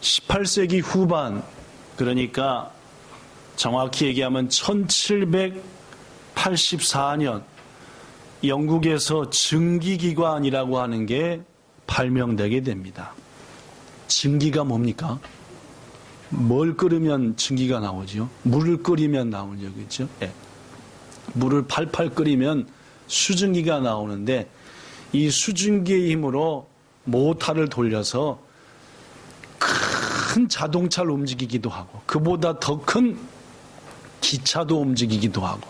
18세기 후반, 그러니까 정확히 얘기하면 1784년 영국에서 증기기관이라고 하는 게 발명되게 됩니다. 증기가 뭡니까? 뭘 끓이면 증기가 나오죠? 물을 끓이면 나오죠. 그렇죠? 네. 물을 팔팔 끓이면 수증기가 나오는데 이 수증기의 힘으로 모터를 돌려서 큰 자동차를 움직이기도 하고 그보다 더 큰 기차도 움직이기도 하고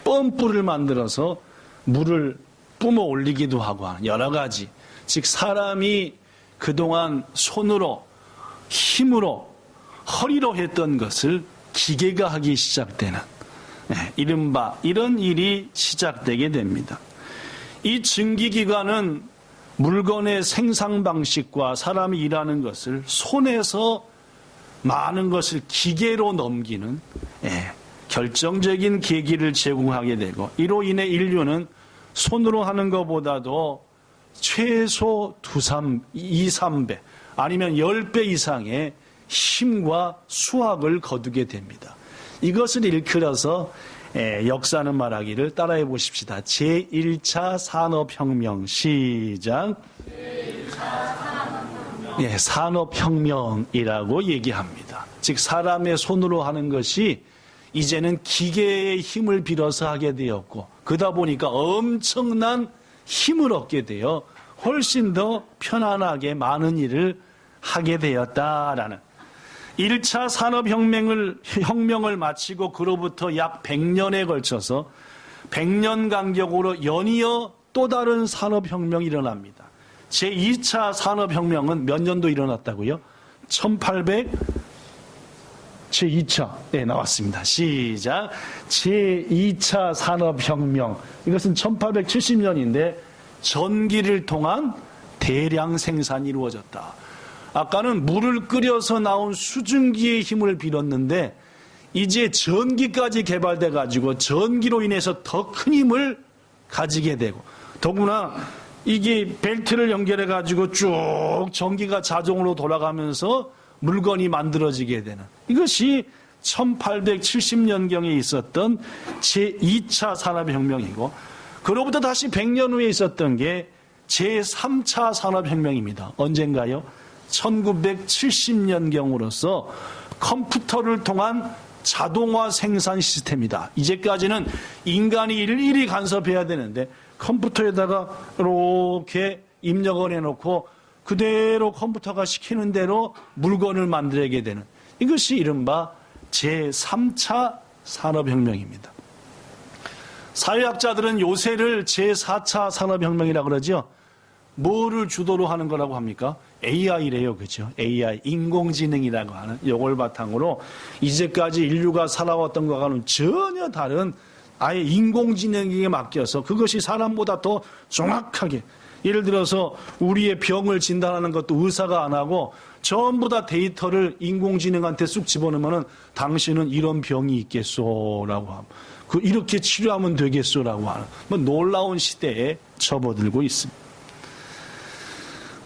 펌프를 만들어서 물을 뿜어 올리기도 하고 하는 여러 가지, 즉 사람이 그동안 손으로 힘으로 허리로 했던 것을 기계가 하기 시작되는 이른바 이런 일이 시작되게 됩니다. 이 증기기관은 물건의 생산 방식과 사람이 일하는 것을 손에서 많은 것을 기계로 넘기는 결정적인 계기를 제공하게 되고, 이로 인해 인류는 손으로 하는 것보다도 최소 2~3배 아니면 10배 이상의 힘과 수확을 거두게 됩니다. 이것을 일컬어서 역사는 말하기를 따라해 보십시다. 제1차 산업혁명. 시작. 산업혁명이라고 얘기합니다. 즉 사람의 손으로 하는 것이 이제는 기계의 힘을 빌어서 하게 되었고, 그러다 보니까 엄청난 힘을 얻게 되어 훨씬 더 편안하게 많은 일을 하게 되었다라는 1차 산업혁명을 마치고 그로부터 약 100년에 걸쳐서 100년 간격으로 연이어 또 다른 산업혁명이 일어납니다. 제2차 산업혁명은 몇 년도 일어났다고요? 제2차. 네, 나왔습니다. 시작. 제2차 산업혁명. 이것은 1870년인데 전기를 통한 대량 생산이 이루어졌다. 아까는 물을 끓여서 나온 수증기의 힘을 빌었는데 이제 전기까지 개발돼 가지고 전기로 인해서 더 큰 힘을 가지게 되고, 더구나 이게 벨트를 연결해 가지고 쭉 전기가 자동으로 돌아가면서 물건이 만들어지게 되는, 이것이 1870년경에 있었던 제2차 산업혁명이고, 그로부터 다시 100년 후에 있었던 게 제3차 산업혁명입니다. 언젠가요? 1970년경으로서 컴퓨터를 통한 자동화 생산 시스템이다. 이제까지는 인간이 일일이 간섭해야 되는데 컴퓨터에다가 이렇게 입력을 해놓고 그대로 컴퓨터가 시키는 대로 물건을 만들게 되는, 이것이 이른바 제3차 산업혁명입니다. 사회학자들은 요새를 제4차 산업혁명이라고 그러죠. 뭐를 주도로 하는 거라고 합니까? AI래요. 그죠? AI, 인공지능이라고 하는 이걸 바탕으로 이제까지 인류가 살아왔던 것과는 전혀 다른 아예 인공지능에게 맡겨서 그것이 사람보다 더 정확하게, 예를 들어서 우리의 병을 진단하는 것도 의사가 안 하고 전부 다 데이터를 인공지능한테 쑥 집어넣으면 당신은 이런 병이 있겠소라고 하고 이렇게 치료하면 되겠소라고 하는 놀라운 시대에 접어들고 있습니다.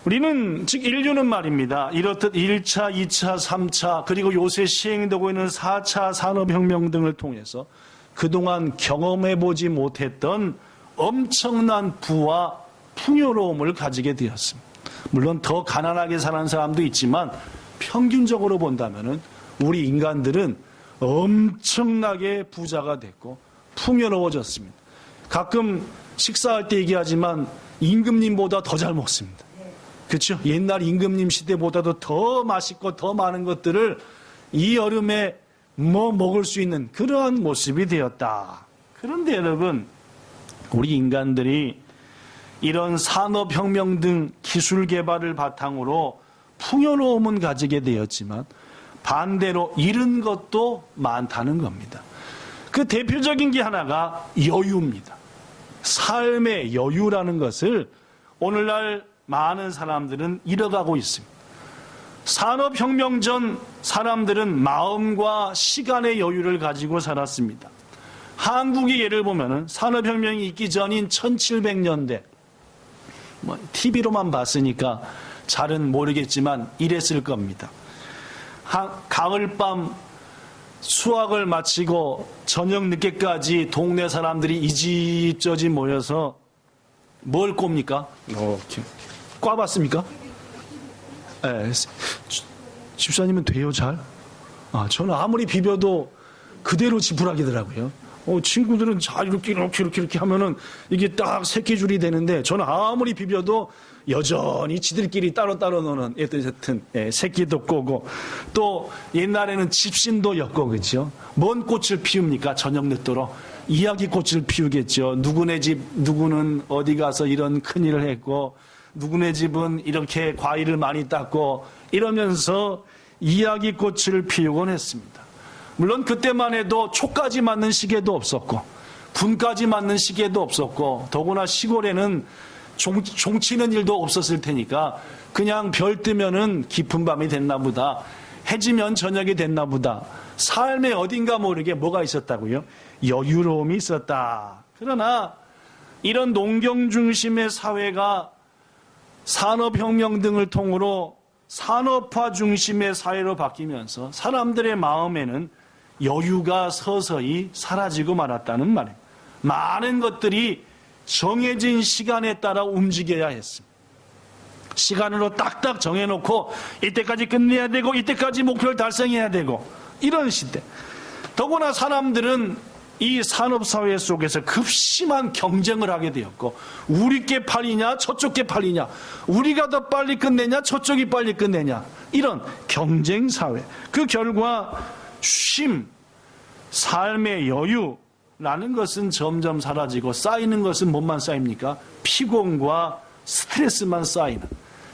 우리는, 즉 인류는 말입니다. 이렇듯 1차, 2차, 3차 그리고 요새 시행되고 있는 4차 산업혁명 등을 통해서 그동안 경험해보지 못했던 엄청난 부와 풍요로움을 가지게 되었습니다. 물론 더 가난하게 사는 사람도 있지만 평균적으로 본다면 우리 인간들은 엄청나게 부자가 됐고 풍요로워졌습니다. 가끔 식사할 때 얘기하지만 임금님보다 더 잘 먹습니다. 그렇죠? 옛날 임금님 시대보다도 더 맛있고 더 많은 것들을 이 여름에 먹을 수 있는 그러한 모습이 되었다. 그런데 여러분, 우리 인간들이 이런 산업혁명 등 기술 개발을 바탕으로 풍요로움은 가지게 되었지만 반대로 잃은 것도 많다는 겁니다. 그 대표적인 게 하나가 여유입니다. 삶의 여유라는 것을 오늘날 많은 사람들은 잃어가고 있습니다. 산업혁명 전 사람들은 마음과 시간의 여유를 가지고 살았습니다. 한국의 예를 보면은 산업혁명이 있기 전인 1700년대, TV로만 봤으니까 잘은 모르겠지만 이랬을 겁니다. 가을밤 수학을 마치고 저녁 늦게까지 동네 사람들이 이 집 저 집 모여서 뭘 꼽니까? 꽈봤습니까? 네. 집사님은 돼요, 잘? 저는 아무리 비벼도 그대로 지푸라기더라고요. 친구들은 잘 이렇게 하면은 이게 딱 새끼줄이 되는데 저는 아무리 비벼도 여전히 지들끼리 따로따로 노는 여튼 새끼도 꼬고 또 옛날에는 집신도 엮고 그죠? 뭔 꽃을 피웁니까? 저녁 늦도록 이야기꽃을 피우겠죠. 누구네 집 누구는 어디 가서 이런 큰일을 했고 누구네 집은 이렇게 과일을 많이 땄고 이러면서 이야기꽃을 피우곤 했습니다. 물론 그때만 해도 초까지 맞는 시계도 없었고 분까지 맞는 시계도 없었고 더구나 시골에는 종치는 일도 없었을 테니까 그냥 별 뜨면은 깊은 밤이 됐나 보다. 해지면 저녁이 됐나 보다. 삶에 어딘가 모르게 뭐가 있었다고요? 여유로움이 있었다. 그러나 이런 농경 중심의 사회가 산업혁명 등을 통으로 산업화 중심의 사회로 바뀌면서 사람들의 마음에는 여유가 서서히 사라지고 말았다는 말입니다. 많은 것들이 정해진 시간에 따라 움직여야 했습니다. 시간으로 딱딱 정해놓고 이때까지 끝내야 되고 이때까지 목표를 달성해야 되고 이런 시대. 더구나 사람들은 이 산업사회 속에서 급심한 경쟁을 하게 되었고 우리 게 팔리냐 저쪽 게 팔리냐 우리가 더 빨리 끝내냐 저쪽이 빨리 끝내냐 이런 경쟁사회. 그 결과 쉼, 삶의 여유라는 것은 점점 사라지고 쌓이는 것은 뭐만 쌓입니까? 피곤과 스트레스만 쌓이는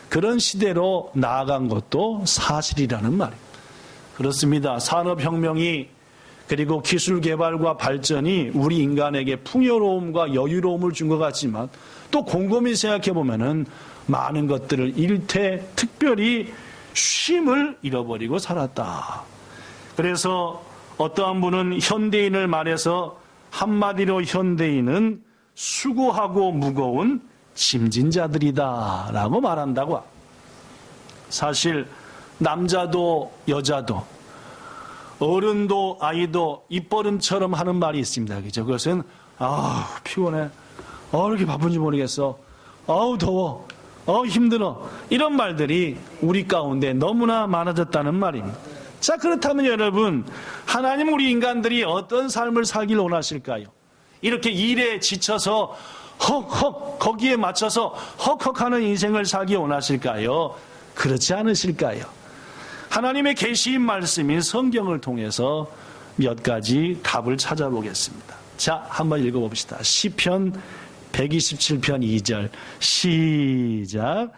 그런 시대로 나아간 것도 사실이라는 말입니다. 그렇습니다. 산업혁명이 그리고 기술 개발과 발전이 우리 인간에게 풍요로움과 여유로움을 준 것 같지만 또 곰곰이 생각해 보면은 많은 것들을 잃되 특별히 쉼을 잃어버리고 살았다. 그래서 어떠한 분은 현대인을 말해서 한마디로 현대인은 수고하고 무거운 짐진자들이다 라고 말한다고 합니다. 사실 남자도 여자도 어른도 아이도 입버릇처럼 하는 말이 있습니다. 그죠? 그것은 피곤해. 이렇게 바쁜지 모르겠어. 더워. 힘들어. 이런 말들이 우리 가운데 너무나 많아졌다는 말입니다. 자, 그렇다면 여러분, 하나님 우리 인간들이 어떤 삶을 살길 원하실까요? 이렇게 일에 지쳐서 거기에 맞춰서 헉헉하는 인생을 살기 원하실까요? 그렇지 않으실까요? 하나님의 계시인 말씀인 성경을 통해서 몇 가지 답을 찾아보겠습니다. 자, 한번 읽어봅시다. 시편 127편 2절 시작.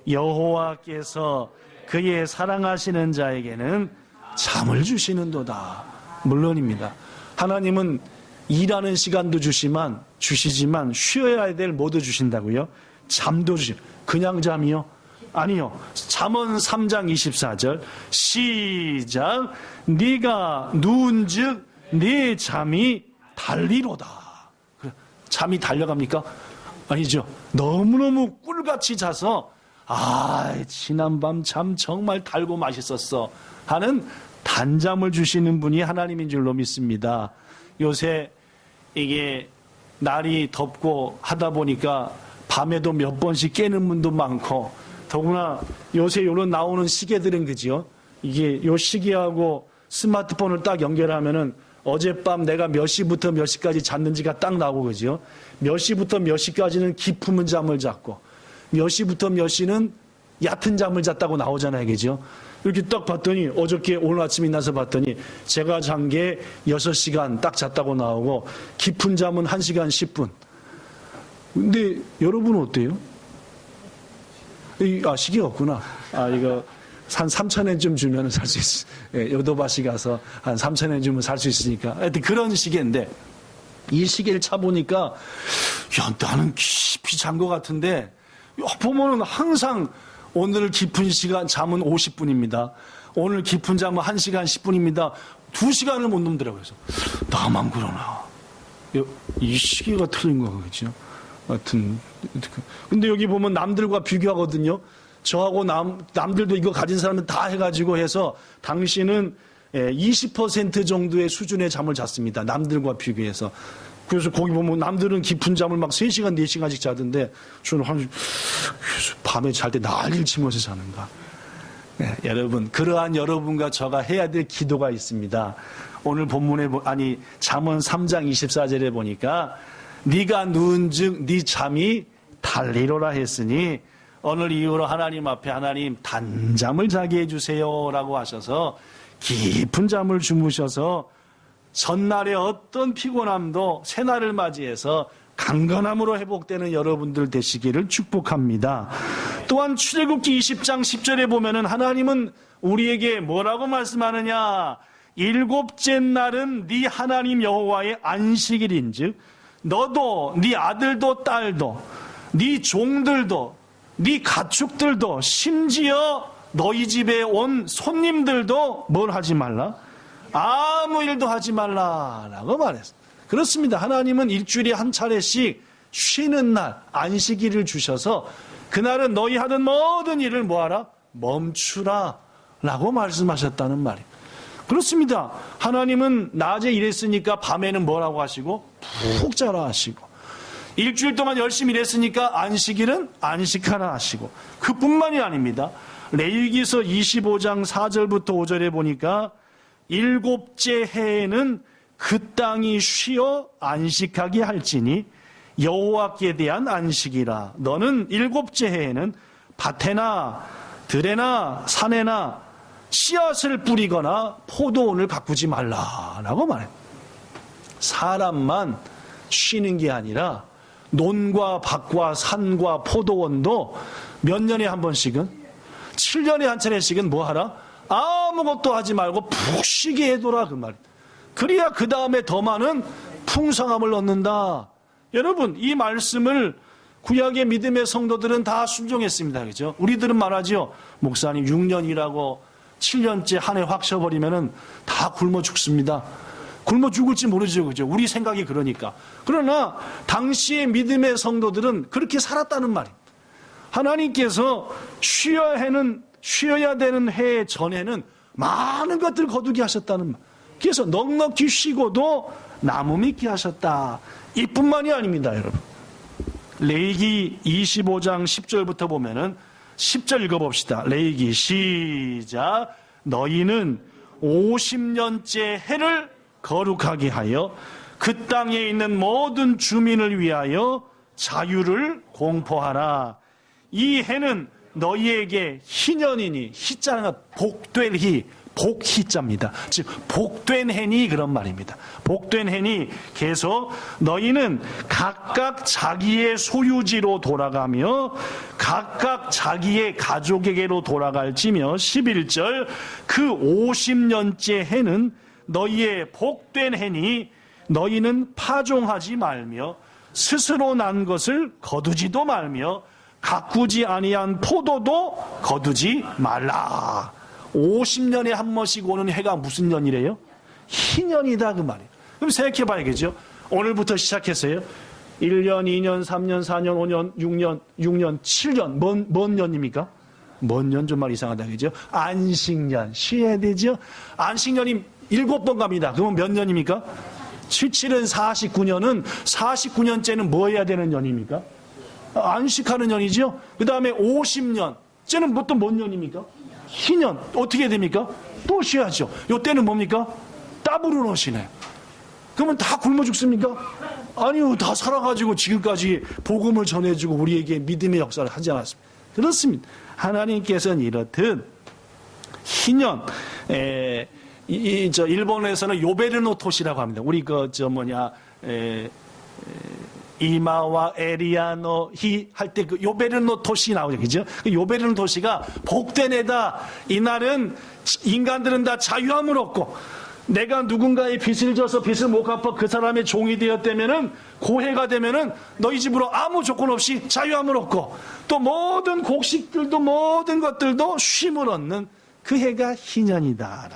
여호와께서 그의 사랑하시는 자에게는 잠을 주시는도다. 물론입니다. 하나님은 일하는 시간도 주시지만 쉬어야 될 뭐도 주신다고요? 잠도 그냥 잠이요? 아니요. 잠언 3장 24절 시작. 네가 누운즉 네 잠이 달리로다. 잠이 달려갑니까? 아니죠. 너무너무 꿀같이 자서 지난밤 잠 정말 달고 맛있었어 하는 단잠을 주시는 분이 하나님인 줄로 믿습니다. 요새 이게 날이 덥고 하다 보니까 밤에도 몇 번씩 깨는 분도 많고 더구나 요새 요런 나오는 시계들은 그지요? 이게 요 시계하고 스마트폰을 딱 연결하면은 어젯밤 내가 몇 시부터 몇 시까지 잤는지가 딱 나오고 그지요? 몇 시부터 몇 시까지는 깊은 잠을 잤고 몇 시부터 몇 시는 얕은 잠을 잤다고 나오잖아요. 그죠? 이렇게 딱 봤더니 어저께 오늘 아침에 나서 봤더니 제가 잔 게 6시간 딱 잤다고 나오고 깊은 잠은 1시간 10분. 근데 여러분은 어때요? 시계가 없구나. 이거 한 3,000엔 주면 살 수 있어. 요도바시 가서 한 3,000엔 주면 살 수 있으니까. 하여튼 그런 시계인데 이 시계를 차보니까 나는 깊이 잔 것 같은데 보면은 항상 오늘 깊은 시간 잠은 50분입니다. 오늘 깊은 잠은 1시간 10분입니다. 2시간을 못 넘더라고요. 그래서 나만 그러나. 이 시계가 틀린 거겠죠. 하여튼 근데 여기 보면 남들과 비교하거든요. 저하고 남들도 이거 가진 사람은 다 해가지고 해서 당신은 20% 정도의 수준의 잠을 잤습니다. 남들과 비교해서. 그래서 거기 보면 남들은 깊은 잠을 막 3시간, 4시간씩 자던데 저는 밤에 잘 때 난리를 치면서 자는가. 네, 여러분, 그러한 여러분과 저가 해야 될 기도가 있습니다. 오늘 본문에 잠언 3장 24절에 보니까 네가 누운즉 네 잠이 달리로라 했으니 오늘 이후로 하나님 앞에 하나님 단잠을 자게 해주세요 라고 하셔서 깊은 잠을 주무셔서 전날의 어떤 피곤함도 새날을 맞이해서 강건함으로 회복되는 여러분들 되시기를 축복합니다. 또한 출애굽기 20장 10절에 보면은 하나님은 우리에게 뭐라고 말씀하느냐, 일곱째 날은 네 하나님 여호와의 안식일인즉 너도 네 아들도 딸도 네 종들도 네 가축들도 심지어 너희 집에 온 손님들도 뭘 하지 말라? 아무 일도 하지 말라라고 말했어. 그렇습니다. 하나님은 일주일에 한 차례씩 쉬는 날 안식일을 주셔서 그날은 너희 하던 모든 일을 뭐하라? 멈추라 라고 말씀하셨다는 말이에요. 그렇습니다. 하나님은 낮에 일했으니까 밤에는 뭐라고 하시고 푹 자라 하시고, 일주일 동안 열심히 일했으니까 안식일은 안식하라 하시고, 그뿐만이 아닙니다. 레위기서 25장 4절부터 5절에 보니까 일곱째 해에는 그 땅이 쉬어 안식하게 할지니 여호와께 대한 안식이라. 너는 일곱째 해에는 밭에나 들에나 산에나 씨앗을 뿌리거나 포도원을 가꾸지 말라라고 말해요. 사람만 쉬는 게 아니라 논과 밭과 산과 포도원도 몇 년에 한 번씩은, 7년에 한 차례씩은 뭐 하라? 아무것도 하지 말고 푹 쉬게 해둬라, 그 말이에요. 그래야 그 다음에 더 많은 풍성함을 얻는다. 여러분, 이 말씀을 구약의 믿음의 성도들은 다 순종했습니다. 그죠? 우리들은 말하죠. 목사님 6년 일하고 7년째 한 해 확 쉬어버리면은 다 굶어 죽습니다. 굶어 죽을지 모르죠. 그죠? 우리 생각이 그러니까. 그러나 당시의 믿음의 성도들은 그렇게 살았다는 말이에요. 하나님께서 쉬어야 되는 해 전에는 많은 것들을 거두게 하셨다는 말. 그래서 넉넉히 쉬고도 나무 믿게 하셨다. 이뿐만이 아닙니다, 여러분. 레위기 25장 10절부터 보면은 10절 읽어봅시다. 레위기 시작. 너희는 50년째 해를 거룩하게 하여 그 땅에 있는 모든 주민을 위하여 자유를 공포하라. 이 해는 너희에게 희년이니, 희자는 복될 희, 복희자입니다. 즉 복된 해니 그런 말입니다. 복된 해니 계속 너희는 각각 자기의 소유지로 돌아가며 각각 자기의 가족에게로 돌아갈지며 11절 그 50년째 해는 너희의 복된 해니 너희는 파종하지 말며 스스로 난 것을 거두지도 말며 가꾸지 아니한 포도도 거두지 말라. 50년에 한 번씩 오는 해가 무슨 년이래요? 희년이다 그 말이에요. 그럼 생각해 봐야겠죠. 오늘부터 시작했어요. 1년, 2년, 3년, 4년, 5년, 6년, 7년. 뭔 년입니까? 뭔 년 좀 말 이상하다 그죠? 안식년. 쉬어야 되죠? 안식년이 7번 갑니다. 그러면 몇 년입니까? 77은 49년은 49년째는 뭐 해야 되는 년입니까? 안식하는 년이죠. 그 다음에 50년. 쟤는 또 뭔 년입니까? 희년. 어떻게 됩니까? 또 쉬어야죠. 요때는 뭡니까? 더블로 쉬네요. 그러면 다 굶어 죽습니까? 아니요. 다 살아가지고 지금까지 복음을 전해주고 우리에게 믿음의 역사를 하지 않았습니다. 그렇습니다. 하나님께서는 이렇듯 희년, 일본에서는 요베르노토시라고 합니다. 우리 이마와 에리아노 히 할 때 그 요베르노토시 나오죠. 그죠? 그 요베르노토시가 복된 해다. 이날은 인간들은 다 자유함을 얻고 내가 누군가의 빚을 져서 빚을 못 갚아 그 사람의 종이 되었다면은 고해가 되면은 너희 집으로 아무 조건 없이 자유함을 얻고 또 모든 곡식들도 모든 것들도 쉼을 얻는 그 해가 희년이다.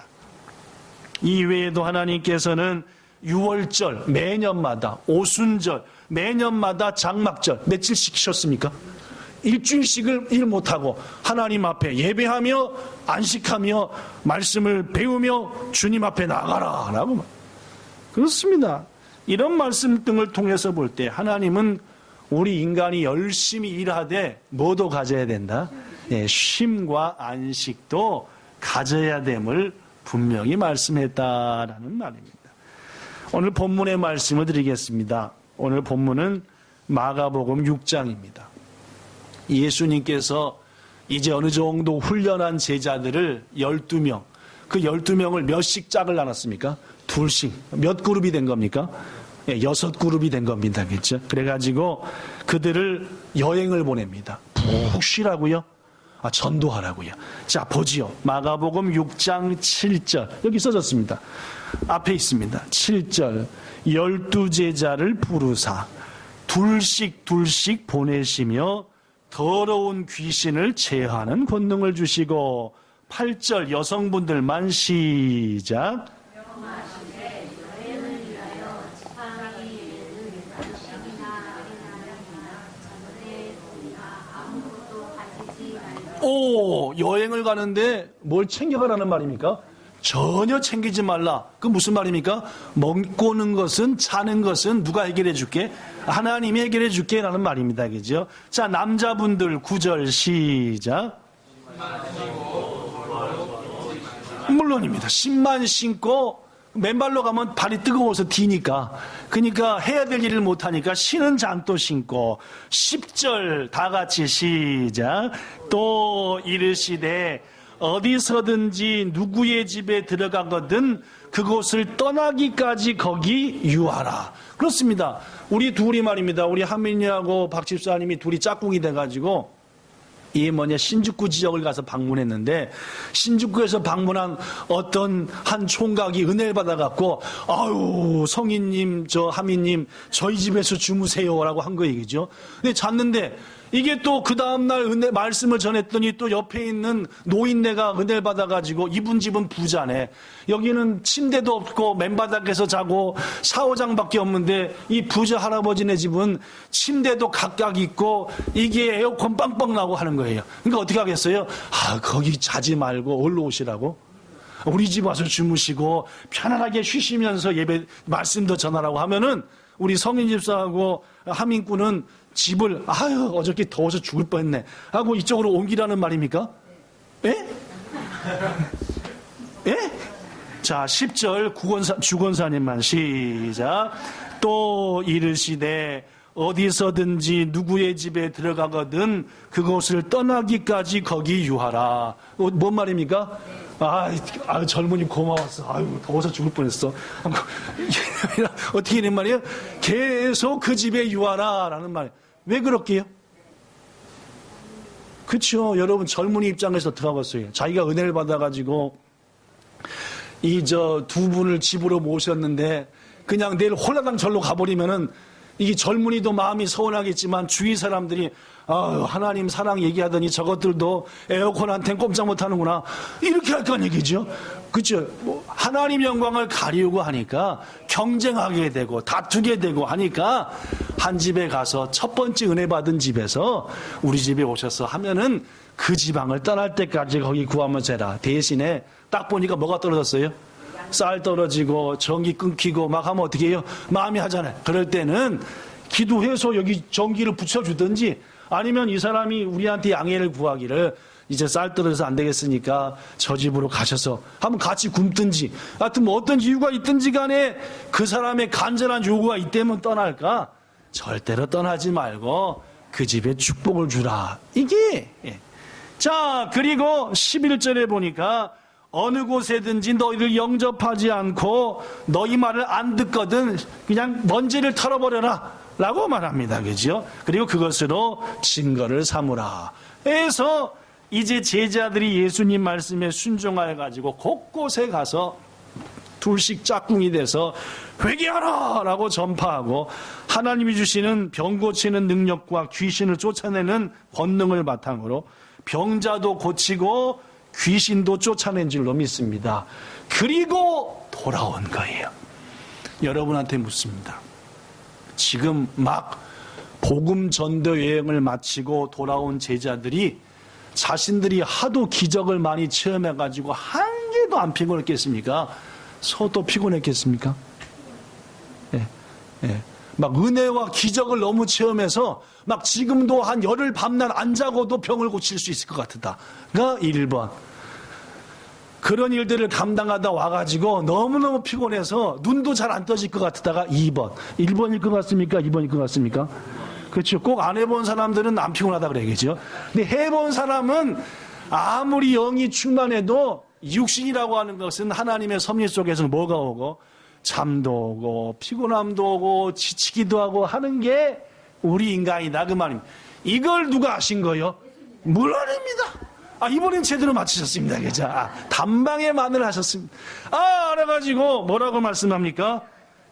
이외에도 하나님께서는 유월절 매년마다 오순절 매년마다 장막절 며칠씩 쉬었습니까? 일주일씩을 일 못하고 하나님 앞에 예배하며 안식하며 말씀을 배우며 주님 앞에 나가라 라고. 그렇습니다. 이런 말씀 등을 통해서 볼 때 하나님은 우리 인간이 열심히 일하되 뭐도 가져야 된다? 쉼과 안식도 가져야 됨을 분명히 말씀했다라는 말입니다. 오늘 본문의 말씀을 드리겠습니다. 오늘 본문은 마가복음 6장입니다. 예수님께서 이제 어느 정도 훈련한 제자들을 12명, 그 12명을 몇씩 짝을 나눴습니까? 둘씩. 몇 그룹이 된 겁니까? 6그룹이 된 겁니다. 그렇죠? 그래가지고 그들을 여행을 보냅니다. 푹 쉬라고요? 전도하라고요. 자, 보지요. 마가복음 6장 7절. 여기 써졌습니다. 앞에 있습니다. 7절. 12제자를 부르사 둘씩 보내시며 더러운 귀신을 제하는 권능을 주시고 8절 여성분들만 시작. 여행을 가는데 뭘 챙겨가라는 말입니까? 전혀 챙기지 말라. 그 무슨 말입니까? 먹고는 것은 자는 것은 누가 해결해 줄게? 하나님이 해결해 줄게 라는 말입니다. 그죠? 자, 남자분들 9절 시작. 물론입니다. 신만 신고 맨발로 가면 발이 뜨거워서 디니까. 그러니까 해야 될 일을 못하니까 신은 잔또 신고. 10절 다 같이 시작. 또 이르시되 어디서든지 누구의 집에 들어가거든 그곳을 떠나기까지 거기 유하라. 그렇습니다. 우리 둘이 말입니다. 우리 하민이하고 박 집사님이 둘이 짝꿍이 돼가지고 신주쿠 지역을 가서 방문했는데 신주쿠에서 방문한 어떤 한 총각이 은혜를 받아갖고 아유 성인님 하민님 저희 집에서 주무세요라고 한 거 얘기죠. 근데 잤는데 이게 또 그 다음날 은혜 말씀을 전했더니 또 옆에 있는 노인네가 은혜를 받아가지고 이분 집은 부자네. 여기는 침대도 없고 맨바닥에서 자고 샤워장밖에 없는데 이 부자 할아버지네 집은 침대도 각각 있고 이게 에어컨 빵빵 나고 하는 거예요. 그러니까 어떻게 하겠어요? 거기 자지 말고 얼른 오시라고. 우리 집 와서 주무시고 편안하게 쉬시면서 예배 말씀도 전하라고 하면은 우리 성인 집사하고 하민꾼은 집을 어저께 더워서 죽을 뻔했네 하고 이쪽으로 옮기라는 말입니까? 예? 예? 자, 10절 주권사님만 시작. 또 이르시되 어디서든지 누구의 집에 들어가거든 그곳을 떠나기까지 거기 유하라. 뭔 말입니까? 젊은이 고마웠어. 더워서 죽을 뻔했어. 어떻게 되는 말이에요? 계속 그 집에 유하라 라는 말. 왜 그렇게요? 그렇죠. 여러분 젊은이 입장에서 들어봤어요. 자기가 은혜를 받아가지고 두 분을 집으로 모셨는데 그냥 내일 홀라당 절로 가버리면은 이게 젊은이도 마음이 서운하겠지만 주위 사람들이 하나님 사랑 얘기하더니 저것들도 에어컨한테는 꼼짝 못하는구나 이렇게 할 건 얘기죠. 그렇죠. 하나님 영광을 가리우고 하니까 경쟁하게 되고 다투게 되고 하니까 한 집에 가서 첫 번째 은혜 받은 집에서 우리 집에 오셔서 하면은 그 지방을 떠날 때까지 거기 구하면서 해라. 대신에 딱 보니까 뭐가 떨어졌어요? 쌀 떨어지고 전기 끊기고 막 하면 어떻게 해요? 마음이 하잖아요. 그럴 때는 기도해서 여기 전기를 붙여주든지 아니면 이 사람이 우리한테 양해를 구하기를 이제 쌀 떨어져서 안 되겠으니까 저 집으로 가셔서 한번 같이 굶든지 하여튼 뭐 어떤 이유가 있든지 간에 그 사람의 간절한 요구가 있다면 떠날까? 절대로 떠나지 말고 그 집에 축복을 주라. 이게 자, 그리고 11절에 보니까 어느 곳에든지 너희를 영접하지 않고 너희 말을 안 듣거든 그냥 먼지를 털어버려라 라고 말합니다. 그죠? 그리고 그것으로 증거를 삼으라 해서 이제 제자들이 예수님 말씀에 순종하여 가지고 곳곳에 가서 둘씩 짝꿍이 돼서 회개하라 라고 전파하고 하나님이 주시는 병 고치는 능력과 귀신을 쫓아내는 권능을 바탕으로 병자도 고치고 귀신도 쫓아낸 줄로 믿습니다. 그리고 돌아온 거예요. 여러분한테 묻습니다. 지금 막 복음 전도 여행을 마치고 돌아온 제자들이 자신들이 하도 기적을 많이 체험해가지고 한 개도 안 피곤했겠습니까? 서도 피곤했겠습니까? 예, 예. 막 은혜와 기적을 너무 체험해서 막 지금도 한 열흘 밤낮 안 자고도 병을 고칠 수 있을 것 같다가 1번. 그런 일들을 감당하다 와가지고 너무너무 피곤해서 눈도 잘 안 떠질 것 같다가 2번. 1번일 것 같습니까? 2번일 것 같습니까? 그렇죠. 꼭 안 해본 사람들은 안 피곤하다 그래야겠죠. 근데 해본 사람은 아무리 영이 충만해도 육신이라고 하는 것은 하나님의 섭리 속에서 뭐가 오고 잠도 오고 피곤함도 오고 지치기도 하고 하는 게 우리 인간이다 그 말입니다. 이걸 누가 아신 거요? 물론입니다. 이번엔 제대로 맞추셨습니다. 그죠? 단방에 만을 하셨습니다. 알아가지고 뭐라고 말씀합니까?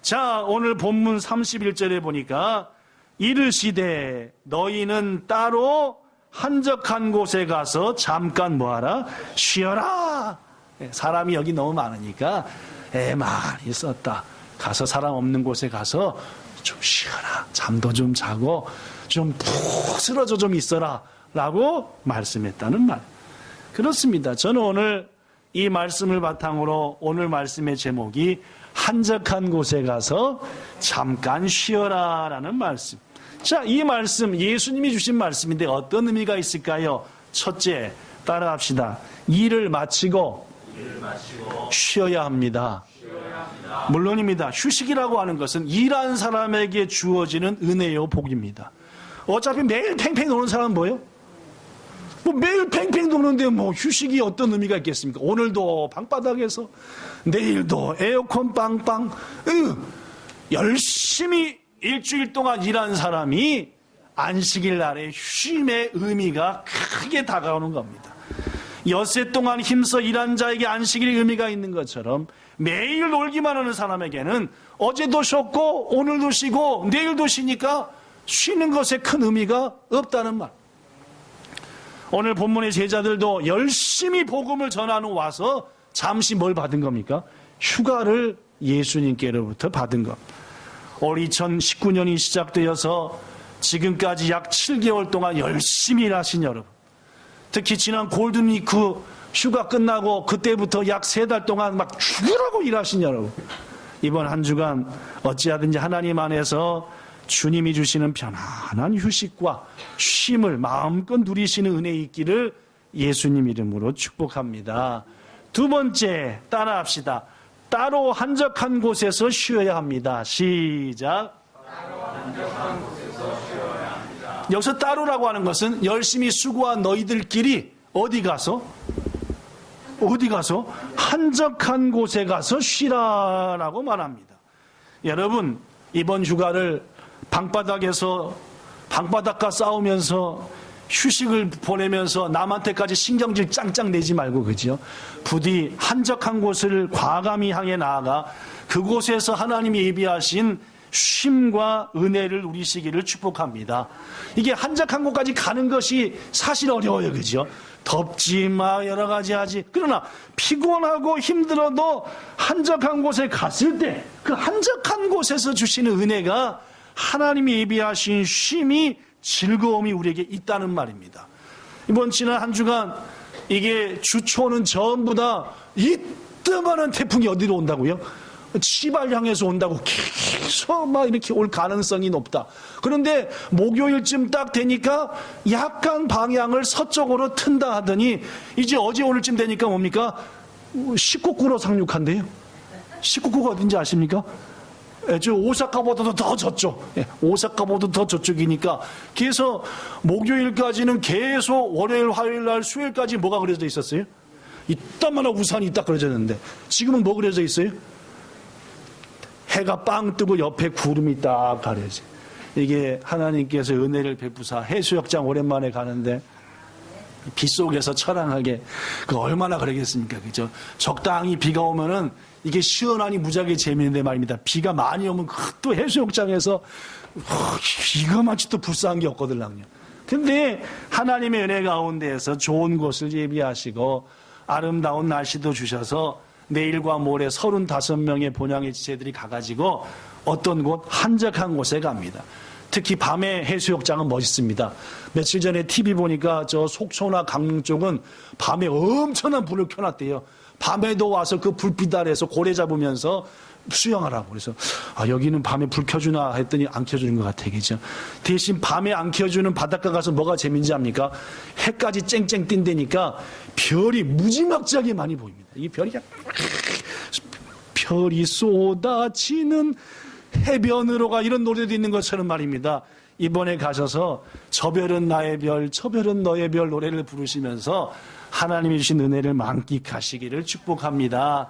자, 오늘 본문 31절에 보니까 이르시되 너희는 따로 한적한 곳에 가서 잠깐 뭐하라? 쉬어라. 사람이 여기 너무 많으니까 많이 썼다. 가서 사람 없는 곳에 가서 좀 쉬어라. 잠도 좀 자고 좀 푹 쓰러져 좀 있어라 라고 말씀했다는 말. 그렇습니다. 저는 오늘 이 말씀을 바탕으로 오늘 말씀의 제목이 한적한 곳에 가서 잠깐 쉬어라 라는 말씀. 자, 이 말씀 예수님이 주신 말씀인데 어떤 의미가 있을까요? 첫째, 따라합시다. 일을 마치고 쉬어야 합니다. 물론입니다. 휴식이라고 하는 것은 일한 사람에게 주어지는 은혜요 복입니다. 어차피 매일 팽팽 노는 사람은 뭐예요? 매일 팽팽 도는데 휴식이 어떤 의미가 있겠습니까? 오늘도 방바닥에서 내일도 에어컨 빵빵 열심히 일주일 동안 일한 사람이 안식일 날에 쉼의 의미가 크게 다가오는 겁니다. 엿새 동안 힘써 일한 자에게 안식일의 의미가 있는 것처럼 매일 놀기만 하는 사람에게는 어제도 쉬었고 오늘도 쉬고 내일도 쉬니까 쉬는 것에 큰 의미가 없다는 말. 오늘 본문의 제자들도 열심히 복음을 전한 후 와서 잠시 뭘 받은 겁니까? 휴가를 예수님께로부터 받은 것. 올 2019년이 시작되어서 지금까지 약 7개월 동안 열심히 일하신 여러분, 특히 지난 골든위크 휴가 끝나고 그때부터 약 3달 동안 막 죽으라고 일하신 여러분, 이번 한 주간 어찌하든지 하나님 안에서 주님이 주시는 편안한 휴식과 쉼을 마음껏 누리시는 은혜 있기를 예수님 이름으로 축복합니다. 두 번째, 따라합시다. 따로 한적한 곳에서 쉬어야 합니다. 시작. 따로 한적한 곳에서 쉬어야 합니다. 여기서 따로라고 하는 것은 열심히 수고한 너희들끼리 어디 가서 한적한 곳에 가서 쉬라라고 말합니다. 여러분, 이번 휴가를 방바닥과 싸우면서 휴식을 보내면서 남한테까지 신경질 짱짱 내지 말고, 그죠? 부디 한적한 곳을 과감히 향해 나아가 그곳에서 하나님이 예비하신 쉼과 은혜를 누리시기를 축복합니다. 이게 한적한 곳까지 가는 것이 사실 어려워요, 그죠? 덥지 마, 여러 가지 하지. 그러나 피곤하고 힘들어도 한적한 곳에 갔을 때 그 한적한 곳에서 주시는 은혜가 하나님이 예비하신 쉼이 즐거움이 우리에게 있다는 말입니다. 이번 지난 한 주간 이게 주초는 전부 다 이따만한 태풍이 어디로 온다고요? 치발 향해서 온다고 계속 막 이렇게 올 가능성이 높다. 그런데 목요일쯤 딱 되니까 약간 방향을 서쪽으로 튼다 하더니 이제 어제 오늘쯤 되니까 뭡니까? 시코쿠로 상륙한대요. 시코쿠가 어딘지 아십니까? 저 오사카보다도 더 저쪽, 오사카보다도 더 저쪽이니까, 그래서 목요일까지는 계속 월요일, 화요일 날, 수요일까지 뭐가 그려져 있었어요? 이따만한 우산이 딱 그려졌는데 지금은 뭐 그려져 있어요? 해가 빵 뜨고 옆에 구름이 딱 가려져. 이게 하나님께서 은혜를 베푸사 해수욕장 오랜만에 가는데 빗속에서 처량하게, 그 얼마나 그러겠습니까? 그죠? 적당히 비가 오면은 이게 시원하니 무지하게 재미있는데 말입니다. 비가 많이 오면 또 해수욕장에서 이거만치 또 불쌍한 게 없거든요. 근데 하나님의 은혜 가운데에서 좋은 곳을 예비하시고 아름다운 날씨도 주셔서 내일과 모레 35명의 본향의 지체들이 가가지고 어떤 곳, 한적한 곳에 갑니다. 특히 밤에 해수욕장은 멋있습니다. 며칠 전에 TV 보니까 저 속초나 강릉 쪽은 밤에 엄청난 불을 켜놨대요. 밤에도 와서 그 불빛 아래에서 고래 잡으면서 수영하라고. 그래서 여기는 밤에 불 켜주나 했더니 안 켜주는 것 같아, 그죠? 대신 밤에 안 켜주는 바닷가 가서 뭐가 재밌는지 압니까? 해까지 쨍쨍 뜬다니까 별이 무지막지하게 많이 보입니다. 이 별이 쏟아지는 해변으로가, 이런 노래도 있는 것처럼 말입니다. 이번에 가셔서 저 별은 나의 별, 저 별은 너의 별 노래를 부르시면서 하나님이 주신 은혜를 만끽하시기를 축복합니다.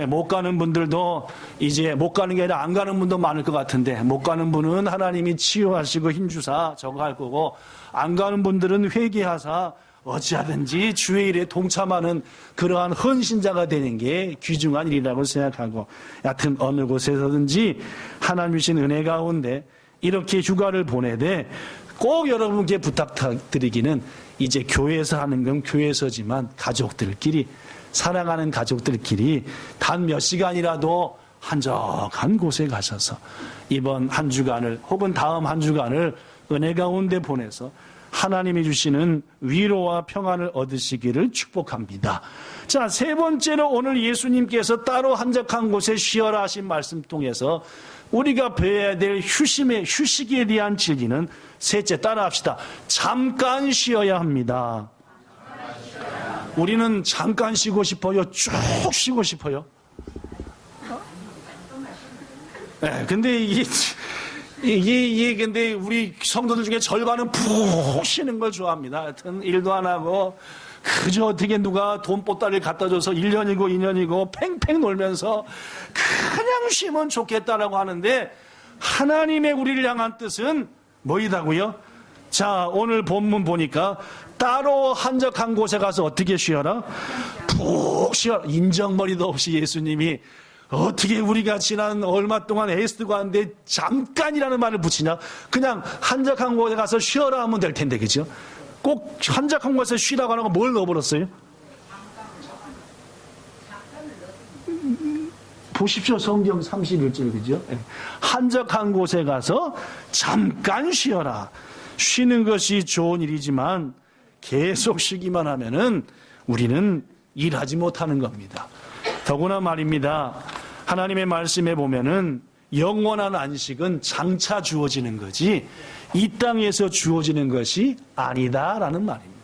못 가는 분들도 이제 못 가는 게 아니라 안 가는 분도 많을 것 같은데, 못 가는 분은 하나님이 치유하시고 힘주사 저거 할 거고, 안 가는 분들은 회개하사 어찌하든지 주의 일에 동참하는 그러한 헌신자가 되는 게 귀중한 일이라고 생각하고, 여하튼 어느 곳에서든지 하나님 주신 은혜 가운데 이렇게 휴가를 보내되 꼭 여러분께 부탁드리기는, 이제 교회에서 하는 건 교회에서지만 가족들끼리, 사랑하는 가족들끼리 단 몇 시간이라도 한적한 곳에 가셔서 이번 한 주간을 혹은 다음 한 주간을 은혜 가운데 보내서 하나님이 주시는 위로와 평안을 얻으시기를 축복합니다. 자, 세 번째로 오늘 예수님께서 따로 한적한 곳에 쉬어라 하신 말씀 통해서 우리가 배워야 될 휴식에 대한 진리는 셋째, 따라합시다. 잠깐 쉬어야 합니다. 우리는 잠깐 쉬고 싶어요? 쭉 쉬고 싶어요? 네, 근데 이게 근데 우리 성도들 중에 절반은 푹 쉬는 걸 좋아합니다. 하여튼 일도 안 하고 그저 어떻게 누가 돈 보따리를 갖다 줘서 1년이고 2년이고 팽팽 놀면서 그냥 쉬면 좋겠다라고 하는데, 하나님의 우리를 향한 뜻은 뭐이다고요? 자, 오늘 본문 보니까 따로 한적한 곳에 가서 어떻게 쉬어라? 푹 쉬어라. 인정머리도 없이 예수님이 어떻게 우리가 지난 얼마 동안 애쓰고 하는데 잠깐이라는 말을 붙이냐? 그냥 한적한 곳에 가서 쉬어라 하면 될 텐데, 그죠? 꼭 한적한 곳에 쉬라고 하는 거 뭘 넣어버렸어요? 보십시오. 성경 31절, 그죠? 한적한 곳에 가서 잠깐 쉬어라. 쉬는 것이 좋은 일이지만 계속 쉬기만 하면은 우리는 일하지 못하는 겁니다. 더구나 말입니다. 하나님의 말씀에 보면은 영원한 안식은 장차 주어지는 거지 이 땅에서 주어지는 것이 아니다라는 말입니다.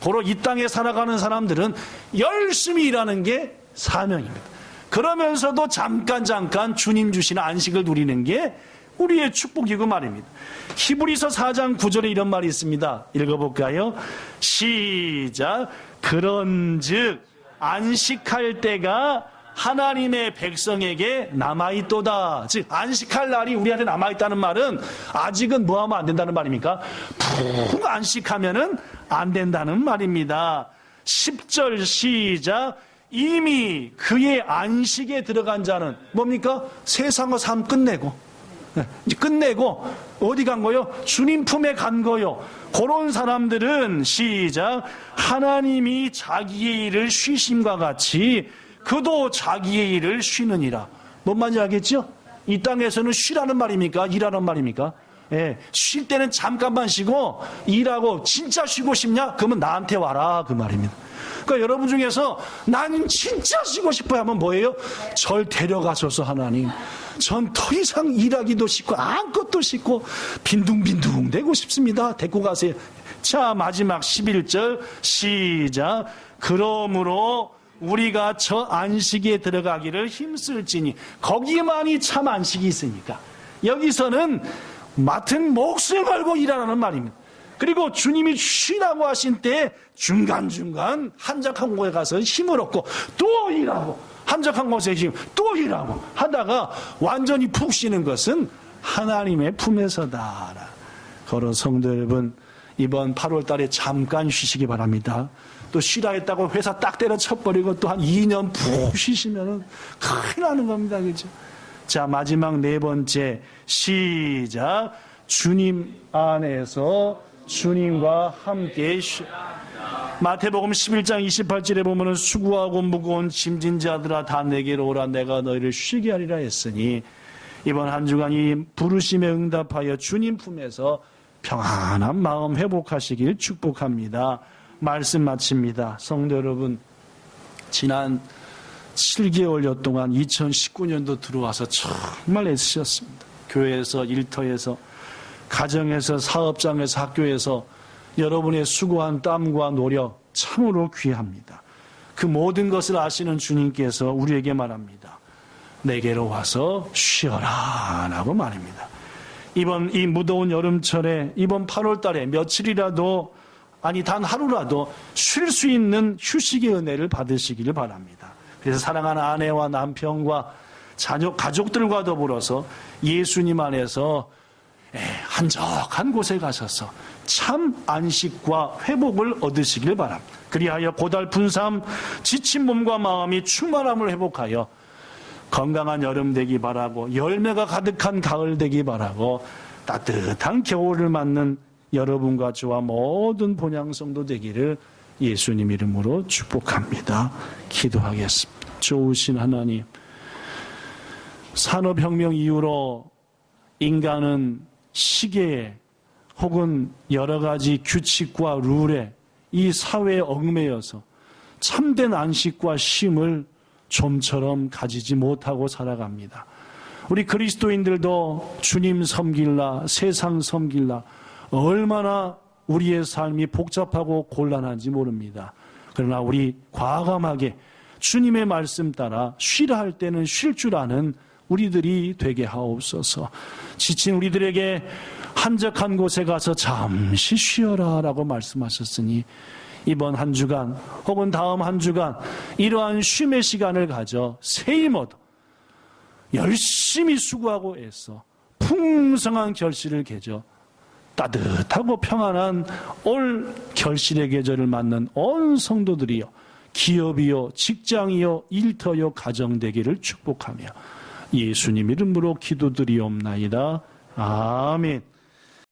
고로 이 땅에 살아가는 사람들은 열심히 일하는 게 사명입니다. 그러면서도 잠깐 주님 주시는 안식을 누리는 게 우리의 축복이고 말입니다. 히브리서 4장 9절에 이런 말이 있습니다. 읽어볼까요? 시작. 그런즉 안식할 때가 하나님의 백성에게 남아있도다. 즉 안식할 날이 우리한테 남아있다는 말은 아직은 뭐하면 안 된다는 말입니까? 푹 안식하면은 안 된다는 말입니다. 10절 시작. 이미 그의 안식에 들어간 자는 뭡니까? 세상의 삶 끝내고 어디 간 거요? 주님 품에 간 거요. 그런 사람들은 시작. 하나님이 자기의 일을 쉬심과 같이 그도 자기의 일을 쉬느니라. 뭔 말인지 알겠죠? 이 땅에서는 쉬라는 말입니까? 일하는 말입니까? 예, 쉴 때는 잠깐만 쉬고 일하고 진짜 쉬고 싶냐? 그러면 나한테 와라 그 말입니다. 그러니까 여러분 중에서 나는 진짜 쉬고 싶어요 하면 뭐예요? 절 데려가소서 하나님. 전 더 이상 일하기도 싫고 아무것도 싫고 빈둥빈둥 대고 싶습니다. 데리고 가세요. 자, 마지막 11절 시작. 그러므로 우리가 저 안식에 들어가기를 힘쓸지니. 거기만이 참 안식이 있으니까. 여기서는 맡은 몫을 걸고 일하라는 말입니다. 그리고 주님이 쉬라고 하신 때 중간중간 한적한 곳에 가서 힘을 얻고 또 일하고, 한적한 곳에 또 일하고 하다가 완전히 푹 쉬는 것은 하나님의 품에서다. 거로 성도 여러분, 이번 8월 달에 잠깐 쉬시기 바랍니다. 또 쉬라 했다고 회사 딱 때려 쳐버리고 또 한 2년 푹 쉬시면 큰일 나는 겁니다. 그죠? 자, 마지막 네 번째 시작. 주님 안에서 주님과 함께 마태복음 11장 28절에 보면은 수고하고 무거운 짐진 자들아 다 내게로 오라 내가 너희를 쉬게 하리라 했으니, 이번 한 주간 이 부르심에 응답하여 주님 품에서 평안한 마음 회복하시길 축복합니다. 말씀 마칩니다. 성도 여러분, 지난 7개월여 동안 2019년도 들어와서 정말 애쓰셨습니다. 교회에서, 일터에서, 가정에서, 사업장에서, 학교에서 여러분의 수고한 땀과 노력 참으로 귀합니다. 그 모든 것을 아시는 주님께서 우리에게 말합니다. 내게로 와서 쉬어라 라고 말입니다. 이번 이 무더운 여름철에 이번 8월 달에 며칠이라도, 아니 단 하루라도 쉴 수 있는 휴식의 은혜를 받으시기를 바랍니다. 그래서 사랑하는 아내와 남편과 자녀, 가족들과 더불어서 예수님 안에서 한적한 곳에 가셔서 참 안식과 회복을 얻으시길 바랍니다. 그리하여 고달픈 삶, 지친 몸과 마음이 충만함을 회복하여 건강한 여름 되기 바라고, 열매가 가득한 가을 되기 바라고, 따뜻한 겨울을 맞는 여러분과 저와 모든 본향성도 되기를 예수님 이름으로 축복합니다. 기도하겠습니다. 좋으신 하나님, 산업혁명 이후로 인간은 시계에 혹은 여러 가지 규칙과 룰에 이 사회에 얽매여서 참된 안식과 쉼을 좀처럼 가지지 못하고 살아갑니다. 우리 그리스도인들도 주님 섬길라, 세상 섬길라, 얼마나 우리의 삶이 복잡하고 곤란한지 모릅니다. 그러나 우리 과감하게 주님의 말씀 따라 쉬라 할 때는 쉴 줄 아는 우리들이 되게 하옵소서. 지친 우리들에게 한적한 곳에 가서 잠시 쉬어라 라고 말씀하셨으니 이번 한 주간 혹은 다음 한 주간 이러한 쉼의 시간을 가져 새 힘 얻어 열심히 수고하고 애써 풍성한 결실을 개져 따뜻하고 평안한 올 결실의 계절을 맞는 온 성도들이여, 기업이요, 직장이요, 일터요, 가정 되기를 축복하며 예수님 이름으로 기도드리옵나이다. 아멘.